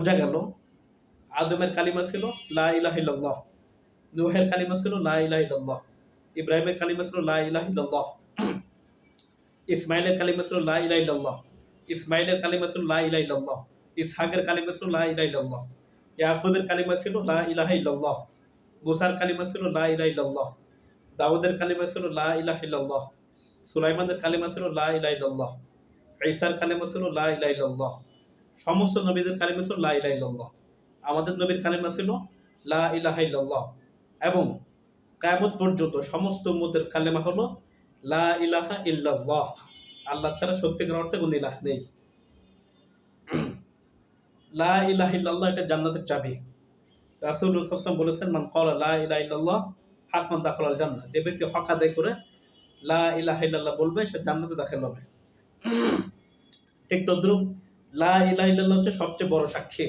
বোঝা গেল আদমের কালিমা ছিল লা ইলাহা ইল্লাল্লাহ, নূহের কালিমা ছিল লা ইলাহা ইল্লাল্লাহ, ইব্রাহিমের কালিমা ছিল লা ইলাহা ইল্লাল্লাহ, ইসমাইলের কালিমা ছিল লা ইলাহা ইল্লাল্লাহ, ইসমাইলের কালিমা ছিল লা ইলাহা ইল্লাল্লাহ, ইসহাকের কালিমা ছিল লা ইলাহা ইল্লাল্লাহ, ইয়াকুবের কালিমা ছিল লা ইলাহা ইল্লাল্লাহ, মুসার কালিমা ছিল লা ইলাহা ইল্লাল্লাহ, দাউদের কালিমা ছিল লা ইলাহা ইল্লাল্লাহ, সুলাইমানের কালিমা ছিল লা ইলাহা ইল্লাল্লাহ, ঈসার কালিমা ছিল লা ইলাহা ইল্লাল্লাহ। সমস্ত নবীদের কালিমা ছিল লা ইলাহা ইল্লাল্লাহ। আমাদের নবীর কালিমা ছিল লা ইলাহা ইল্লাল্লাহ এবং কিয়ামত পর্যন্ত সমস্ত উম্মতের কালেমা হলো লা ইলাহা ইল্লাল্লাহ। আল্লাহ ছাড়া সত্যিকার অর্থে কোনো ইলাহ নেই। লা ইলাহা ইল্লাল্লাহ এটা জান্নাতের চাবি। রাসূলুল্লাহ সাল্লাল্লাহু আলাইহি ওয়াসাল্লাম বলেছেন, মান ক্বালা লা ইলাহা ইল্লাল্লাহ হাক্কান দাখালাল জান্নাহ। যে ব্যক্তি হক আদায় করে লা ইলাহা ইল্লাল্লাহ বলবে সে জান্নাতে দাখিল হবে। ঠিক তদ্রুপ লা ইলাহা ইল্লাল্লাহ হচ্ছে সবচেয়ে বড় সাক্ষী।